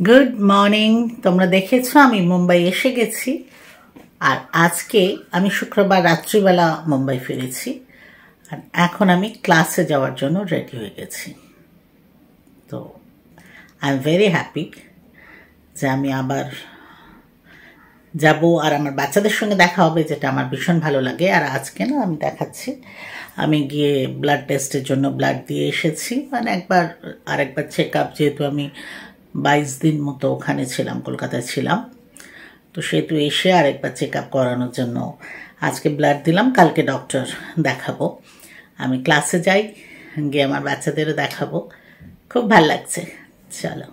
Good morning. তোমরা দেখেছো আমি মুম্বাই এসে গেছি, আর আজকে আমি শুক্রবার রাত্রিবেলা মুম্বাই ফিরেছি, আর এখন আমি ক্লাসে যাওয়ার জন্য রেডি হয়ে গেছি। তো আই এম ভেরি হ্যাপি যে আমি আবার যাব, আর আমার বাচ্চাদের সঙ্গে দেখা হবে, যেটা আমার ভীষণ ভালো লাগে। আর আজকে না আমি দেখাচ্ছি, আমি গিয়ে ব্লাড টেস্টের জন্য ব্লাড দিয়ে এসেছি, মানে আরেকবার চেক আপ, যেহেতু আমি 22 দিন মতো ওখানে ছিলাম, কলকাতায় ছিলাম, তো সেহেতু এসে আরেকবার চেক আপ করানোর জন্য আজকে ব্লাড দিলাম। কালকে ডক্টর দেখাবো। আমি ক্লাসে যাই, গিয়ে আমার বাচ্চাদেরও দেখাবো। খুব ভালো লাগছে। চলো।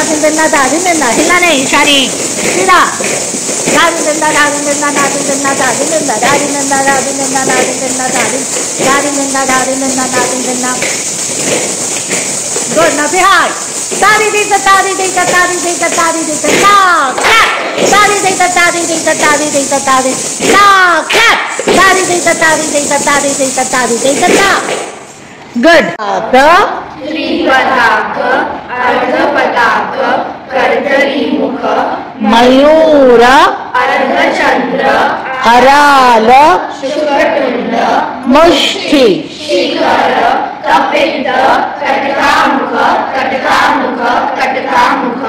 हिला नहीं सारी सीधा good now behind tari di ta tari di ta tari di ta tari di ta clap tari di ta tari di ta tari di ta tari clap tari di ta tari di ta tari di ta tari di ta clap good the त्रिपदाक अर्धपदाक कर्दलीमुख मयूर अर्धचंद्र हराल शुक्रतुंड मुष्टि शिखर कपित कटकामुख कटकामुख कटकामुख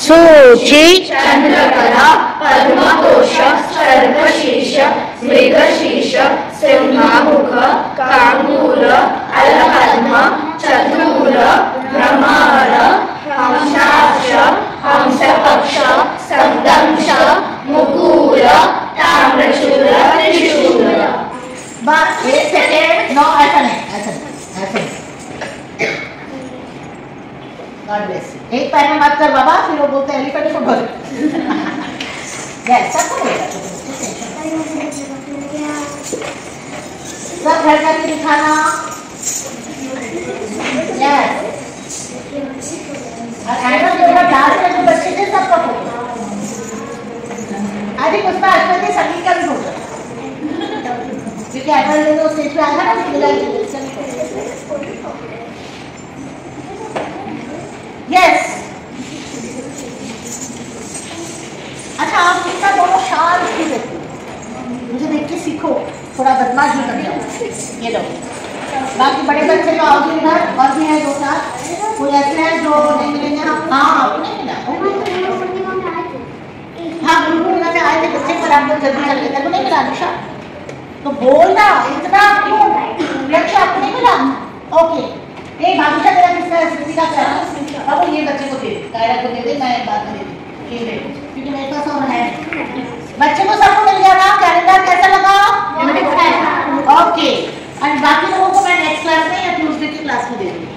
सूचि चंद्रकला पद्मकोश सर्वशीर्ष मृगशीर्ष सिंहामुख कांगूर अलपद्म चतुर भ्रमर हंसाक्ष हंसपक्ष संदंश मुकुर ताम्रशूल त्रिशूल। बस एक second, no ऐसा नहीं। God bless you. एक पैर में मत कर बाबा, फिर वो बोलते हैं एलिफेंट को बोल। यस, सबको बोलेगा। सब घर जाके दिखाना। यस। और ऐसा जो डांस में जो बच्चे थे सबका फोटो। आज ही उसका आज के संगीत का भी फोटो, क्योंकि एनुअल डे तो स्टेज पे आया ना, यस। अच्छा, आप इसका दोनों शांत ही देखो, मुझे देख के सीखो, थोड़ा बदमाश भी बन जाओ। ये लो, बाकी बड़े बच्चे जो आओगे इधर, और भी है 2-4, कोई ऐसे हैं जो नहीं मिलेंगे। हाँ आपको नहीं मिला? हाँ बिल्कुल में आए थे बच्चे, पर आप लोग जल्दी चल गए थे, नहीं मिला निशा? तो बोलना इतना क्यों, लक्ष्य आपको नहीं मिला? ओके, ये भाविशा तेरा किसका है? स्मृति का क्या है? अब ये बच्चे को दे, कायरा को दे दे, मैं बाद में दे दूँ, ये ले, क्योंकि मेरे पास और है। बच्चे को सबको मिल गया ना? कैलेंडर कैसा लगा? ओके, और बाकी लोगों को मैं नेक्स्ट क्लास में या ट्यूसडे की क्लास में दे दूँगी।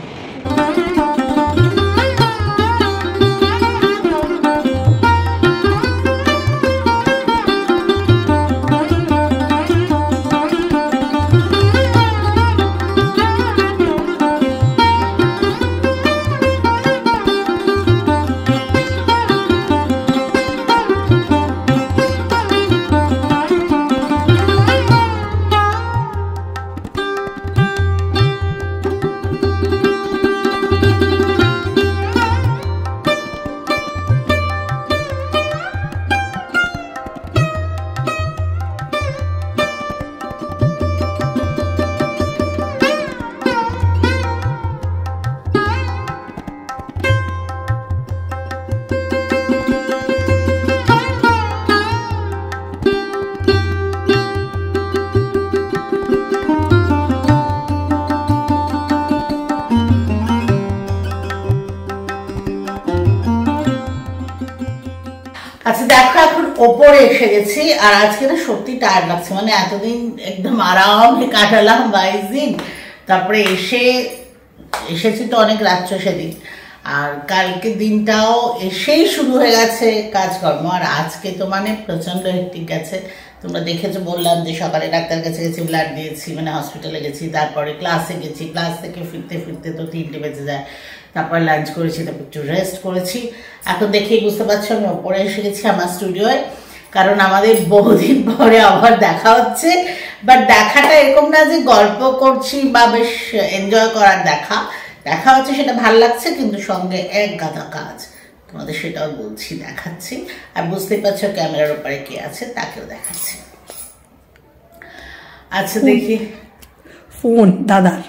আচ্ছা দেখো, এখন ওপরে এসে গেছি, আর আজকে না সত্যি টায়ার্ড লাগছে, মানে এতদিন একদম আরামে কাটালাম 22 দিন, তারপরে এসেছি তো অনেক রাত্রে সেদিন, আর কালকে দিনটাও এসেই শুরু হয়ে গেছে কাজকর্ম, আর আজকে তো মানে প্রচণ্ড হেক্টিক গেছে। তোমরা দেখেছো, বললাম যে সকালে ডাক্তার কাছে গেছি, ব্লাড দিয়েছি, মানে হসপিটালে গেছি, তারপরে ক্লাসে গেছি, ক্লাস থেকে ফিরতে ফিরতে তো 3টে বেজে যায়, তারপর লাঞ্চ করেছি, তারপর একটু রেস্ট করেছি। এখন দেখেই বুঝতে পারছো আমি ওপরে এসে গেছি আমার স্টুডিওয়, কারণ আমাদের বহুদিন পরে আবার দেখা হচ্ছে। বাট দেখাটা এরকম না যে গল্প করছি বা বেশ এনজয় করার দেখা হচ্ছে, সেটা ভালো লাগছে, কিন্তু সঙ্গে এক গাদা কাজ, তোমাদের সেটাও বলছি, দেখাচ্ছি। আর বুঝতেই পারছো ক্যামেরার উপরে কে আছে, তাকেও দেখাচ্ছি। আচ্ছা দেখি, ফোন দাদার।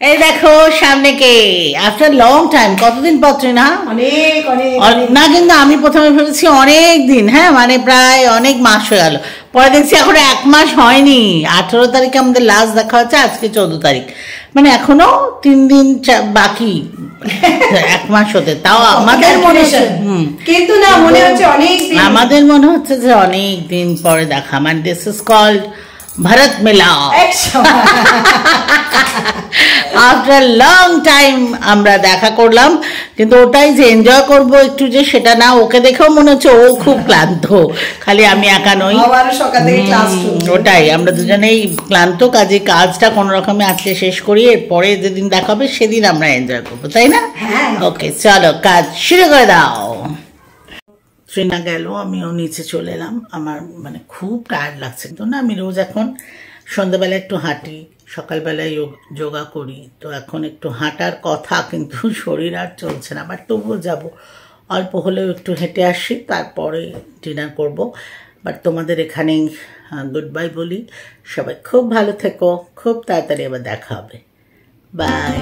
এই দেখো সামনে কে, আফটার লং টাইম, কতদিন পর না? অনেক অনেক না, কিন্তু আমি প্রথমে ভেবেছি অনেক দিন, হ্যাঁ মানে প্রায় অনেক মাস হয়ে গেল, পরে দেখছি এখন 1 মাস হয়নি। 18 তারিখে আমাদের লাস্ট দেখা হচ্ছে, আজকে 14 তারিখ, মানে এখনো 3 দিন বাকি 1 মাস হতে। তাও আমাদের মনে হচ্ছে, কিন্তু না মনে হচ্ছে অনেক দিন, আমাদের মনে হচ্ছে যে অনেক দিন পরে দেখা, মানে this is called Bharat Milap. After long time আমরা দেখা করলাম, কিন্তু ওটাই যে এনজয় করবো একটু, যে সেটা না। ওকে দেখেও মনে হচ্ছে ও খুব ক্লান্ত, খালি আমি একা নই, ওটাই, আমরা দুজনেই ক্লান্ত। কাজে কাজটা কোনো রকমে আজকে শেষ করি, এরপরে যেদিন দেখা হবে সেদিন আমরা এনজয় করবো, তাই না? ওকে, চলো কাজ শুরু করে দাও। ট্রেনা গেল, আমিও নিচে চলে এলাম, আমার মানে খুব টায়ার্ড লাগছে তো না। আমি রোজ এখন সন্ধ্যাবেলা একটু হাঁটি, সকালবেলায় যোগা করি, তো এখন একটু হাঁটার কথা, কিন্তু শরীর আর চলছে না। বাট তবুও যাবো, অল্প হলেও একটু হেঁটে আসি, তারপরে ডিনার করব। বাট তোমাদের এখানেই গুড বাই বলি, সবাই খুব ভালো থেকো, খুব তাড়াতাড়ি আবার দেখা হবে, বাই।